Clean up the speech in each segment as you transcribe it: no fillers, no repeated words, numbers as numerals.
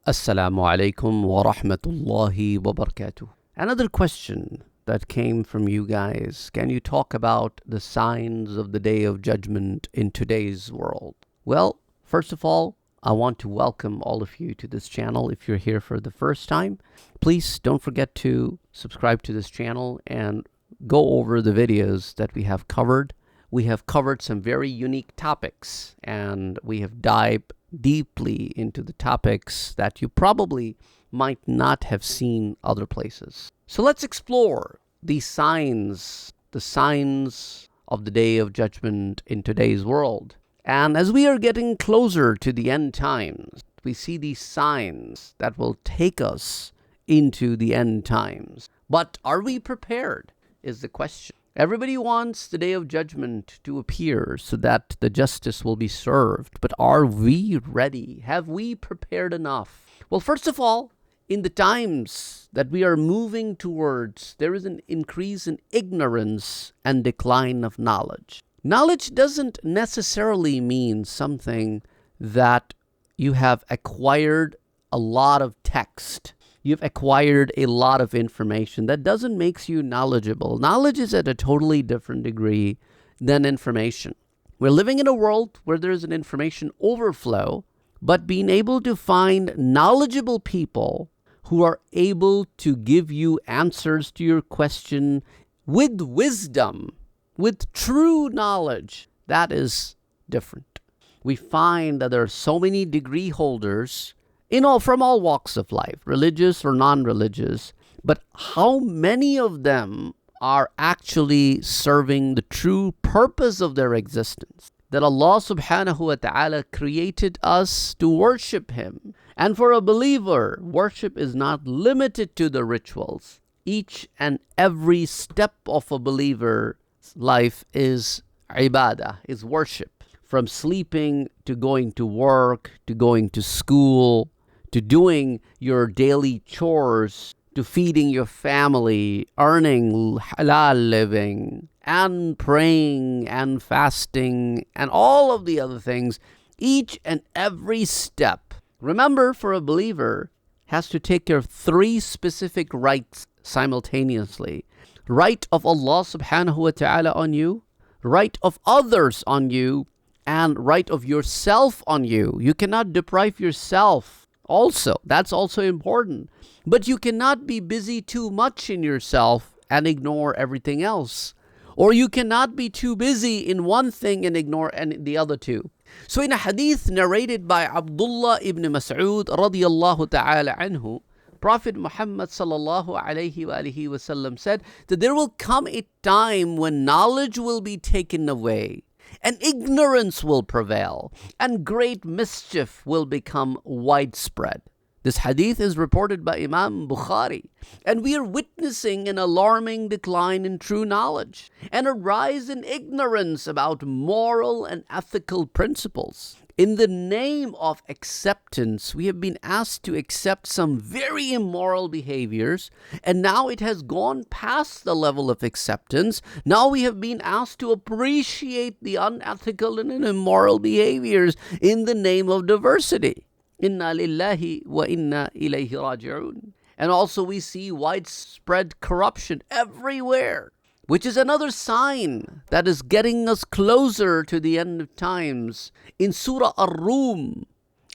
Assalamu alaikum wa rahmatullahi wa barakatuh. Another question that came from you guys. Can you talk about the signs of the Day of Judgment in today's world? Well, first of all, I want to welcome all of you to this channel. If you're here for the first time, please don't forget to subscribe to this channel and go over the videos that we have covered. We have covered some very unique topics, and we have dived deeply into the topics that you probably might not have seen other places. So let's explore the signs of the Day of Judgment in today's world. And as we are getting closer to the end times, we see these signs that will take us into the end times. But are we prepared is the question. Everybody wants the Day of Judgment to appear so that the justice will be served. But are we ready? Have we prepared enough? Well, first of all, in the times that we are moving towards, there is an increase in ignorance and decline of knowledge. Knowledge doesn't necessarily mean something that you have acquired a lot of text. You've acquired a lot of information. That doesn't make you knowledgeable. Knowledge is at a totally different degree than information. We're living in a world where there's an information overflow, but being able to find knowledgeable people who are able to give you answers to your question with wisdom, with true knowledge, that is different. We find that there are so many degree holders from all walks of life, religious or non-religious, but how many of them are actually serving the true purpose of their existence? That Allah subhanahu wa ta'ala created us to worship Him. And for a believer, worship is not limited to the rituals. Each and every step of a believer's life is ibadah, is worship. From sleeping to going to work, to going to school, to doing your daily chores, to feeding your family, earning halal living, and praying and fasting, and all of the other things, each and every step. Remember, for a believer, has to take care of three specific rights simultaneously. Right of Allah subhanahu wa ta'ala on you, right of others on you, and right of yourself on you. You cannot deprive yourself. Also, that's also important. But you cannot be busy too much in yourself and ignore everything else. Or you cannot be too busy in one thing and ignore the other two. So in a hadith narrated by Abdullah ibn Mas'ud radiyallahu ta'ala anhu, Prophet Muhammad sallallahu alayhi wa alihi wasallam said that there will come a time when knowledge will be taken away, and ignorance will prevail, and great mischief will become widespread. This hadith is reported by Imam Bukhari, and we are witnessing an alarming decline in true knowledge and a rise in ignorance about moral and ethical principles. In the name of acceptance, we have been asked to accept some very immoral behaviors, and now it has gone past the level of acceptance. Now we have been asked to appreciate the unethical and immoral behaviors in the name of diversity. Inna lillahi wa inna ilayhi raji'un. And also we see widespread corruption everywhere, which is another sign that is getting us closer to the end of times. In Surah Ar-Rum,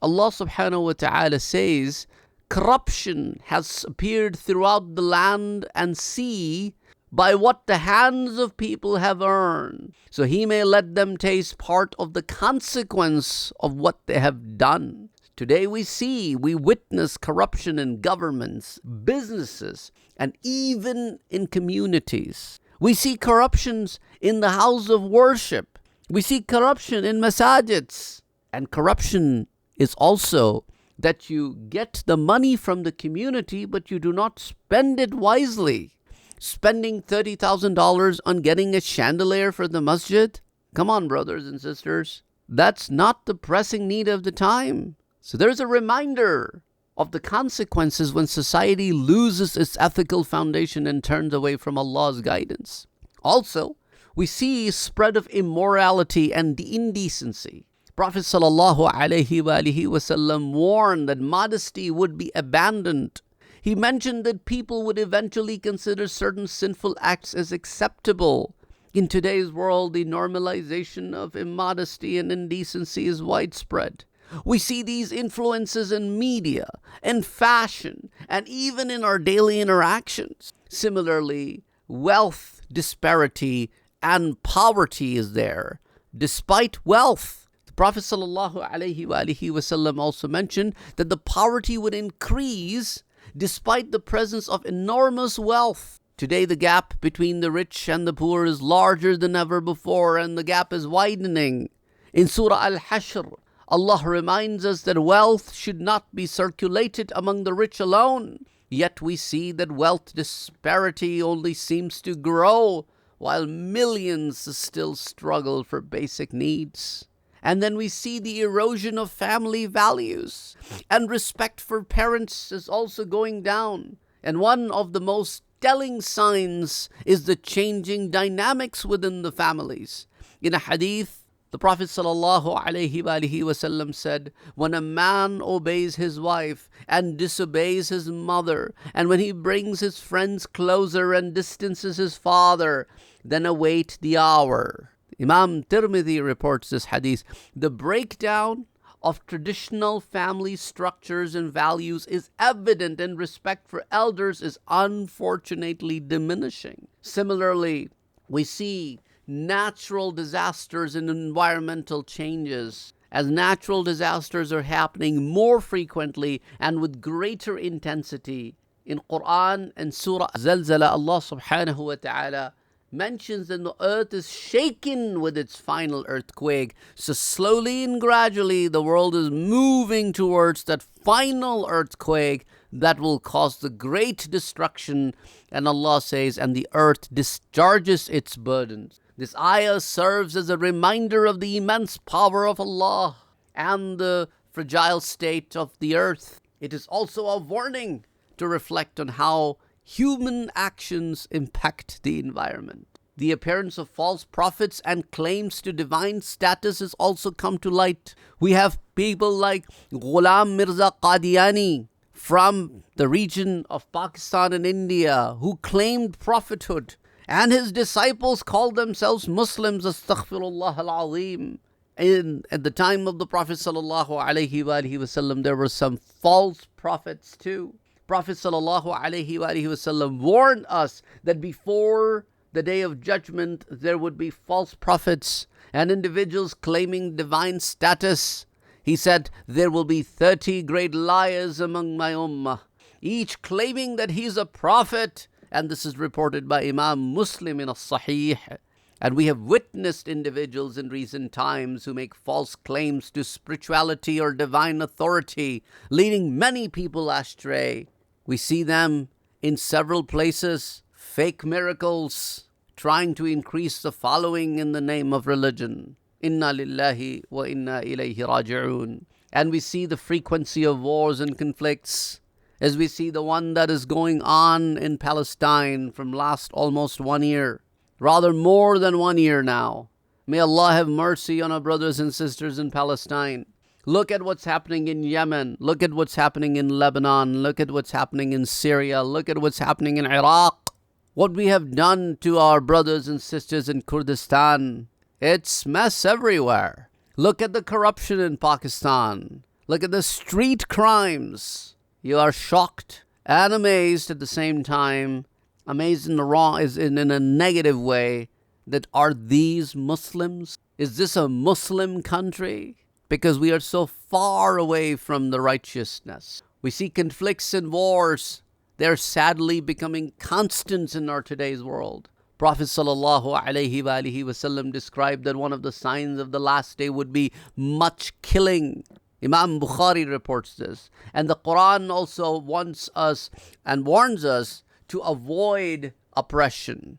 Allah subhanahu wa ta'ala says, corruption has appeared throughout the land and sea by what the hands of people have earned. So He may let them taste part of the consequence of what they have done. Today we witness corruption in governments, businesses, and even in communities. We see corruptions in the house of worship. We see corruption in masajids. And corruption is also that you get the money from the community, but you do not spend it wisely. Spending $30,000 on getting a chandelier for the masjid? Come on, brothers and sisters. That's not the pressing need of the time. So there's a reminder of the consequences when society loses its ethical foundation and turns away from Allah's guidance. Also, we see spread of immorality and indecency. Prophet sallallahu alaihi wasallam warned that modesty would be abandoned. He mentioned that people would eventually consider certain sinful acts as acceptable. In today's world, the normalization of immodesty and indecency is widespread. We see these influences in media, in fashion, and even in our daily interactions. Similarly, wealth disparity and poverty is there. Despite wealth, the Prophet ﷺ also mentioned that the poverty would increase despite the presence of enormous wealth. Today, the gap between the rich and the poor is larger than ever before, and the gap is widening. In Surah Al-Hashr, Allah reminds us that wealth should not be circulated among the rich alone. Yet we see that wealth disparity only seems to grow, while millions still struggle for basic needs. And then we see the erosion of family values, and respect for parents is also going down. And one of the most telling signs is the changing dynamics within the families. In a hadith, the Prophet ﷺ said, when a man obeys his wife and disobeys his mother, and when he brings his friends closer and distances his father, then await the hour. Imam Tirmidhi reports this hadith. The breakdown of traditional family structures and values is evident, and respect for elders is unfortunately diminishing. Similarly, we see natural disasters and environmental changes. As natural disasters are happening more frequently and with greater intensity. In Quran and Surah Zalzala, Allah subhanahu wa ta'ala mentions that the earth is shaken with its final earthquake. So slowly and gradually the world is moving towards that final earthquake that will cause the great destruction. And Allah says, and the earth discharges its burdens. This ayah serves as a reminder of the immense power of Allah and the fragile state of the earth. It is also a warning to reflect on how human actions impact the environment. The appearance of false prophets and claims to divine status has also come to light. We have people like Ghulam Mirza Qadiani from the region of Pakistan and India who claimed prophethood, and his disciples called themselves Muslims. Astaghfirullah al-Azim. At the time of the Prophet sallallahu alaihi wasallam, there were some false prophets too. Prophet sallallahu alaihi wasallam warned us that before the day of judgment, there would be false prophets and individuals claiming divine status. He said, there will be 30 great liars among my ummah, each claiming that he's a prophet. And this is reported by Imam Muslim in As-Sahih. And we have witnessed individuals in recent times who make false claims to spirituality or divine authority, leading many people astray. We see them in several places, fake miracles, trying to increase the following in the name of religion. Inna lillahi wa inna ilayhi raji'un. And we see the frequency of wars and conflicts, as we see the one that is going on in Palestine from last almost 1 year, rather more than 1 year now. May Allah have mercy on our brothers and sisters in Palestine. Look at what's happening in Yemen. Look at what's happening in Lebanon. Look at what's happening in Syria. Look at what's happening in Iraq. What we have done to our brothers and sisters in Kurdistan. It's mess everywhere. Look at the corruption in Pakistan. Look at the street crimes. You are shocked and amazed at the same time. Amazed in the wrong is in a negative way. That are these Muslims? Is this a Muslim country? Because we are so far away from the righteousness. We see conflicts and wars. They're sadly becoming constants in our today's world. Prophet sallallahu alaihi wasallam described that one of the signs of the last day would be much killing. Imam Bukhari reports this. And the Quran also wants us and warns us to avoid oppression.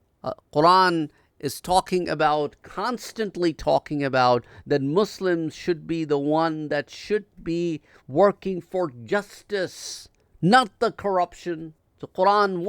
Quran is constantly talking about that Muslims should be the one that should be working for justice, not the corruption. The Quran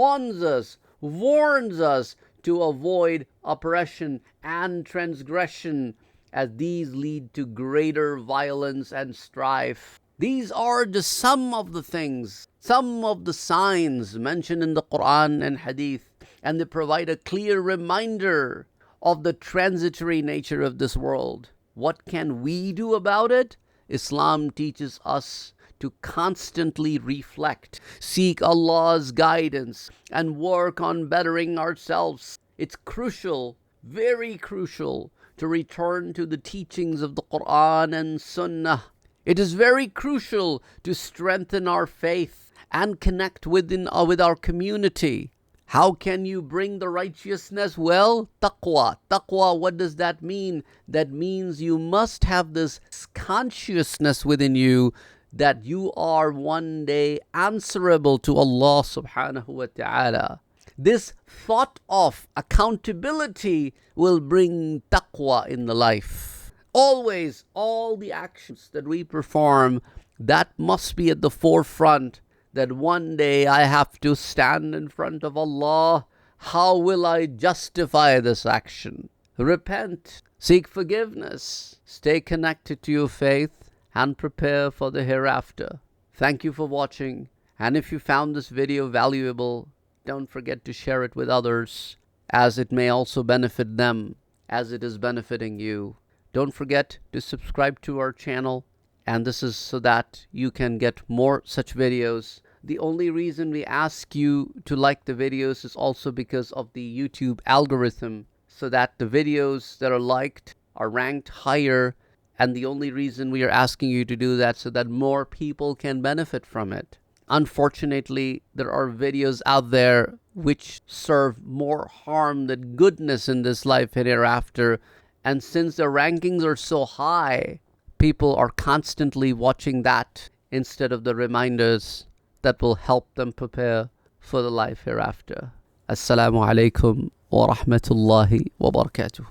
warns us to avoid oppression and transgression as these lead to greater violence and strife. These are just some of the things, some of the signs mentioned in the Quran and Hadith, and they provide a clear reminder of the transitory nature of this world. What can we do about it? Islam teaches us to constantly reflect, seek Allah's guidance, and work on bettering ourselves. It's crucial, very crucial, to return to the teachings of the Quran and Sunnah. It is very crucial to strengthen our faith and connect with our community. How can you bring the righteousness? Well, taqwa. Taqwa, what does that mean? That means you must have this consciousness within you that you are one day answerable to Allah subhanahu wa ta'ala. This thought of accountability will bring taqwa in the life. Always, all the actions that we perform, that must be at the forefront, that one day I have to stand in front of Allah. How will I justify this action? Repent, seek forgiveness, stay connected to your faith, and prepare for the hereafter. Thank you for watching, and if you found this video valuable, don't forget to share it with others, as it may also benefit them as it is benefiting you. Don't forget to subscribe to our channel, and this is so that you can get more such videos. The only reason we ask you to like the videos is also because of the YouTube algorithm, so that the videos that are liked are ranked higher, and the only reason we are asking you to do that so that more people can benefit from it. Unfortunately, there are videos out there which serve more harm than goodness in this life and hereafter, and since the rankings are so high, people are constantly watching that instead of the reminders that will help them prepare for the life hereafter. Assalamu alaikum wa rahmatullahi wa barakatuh.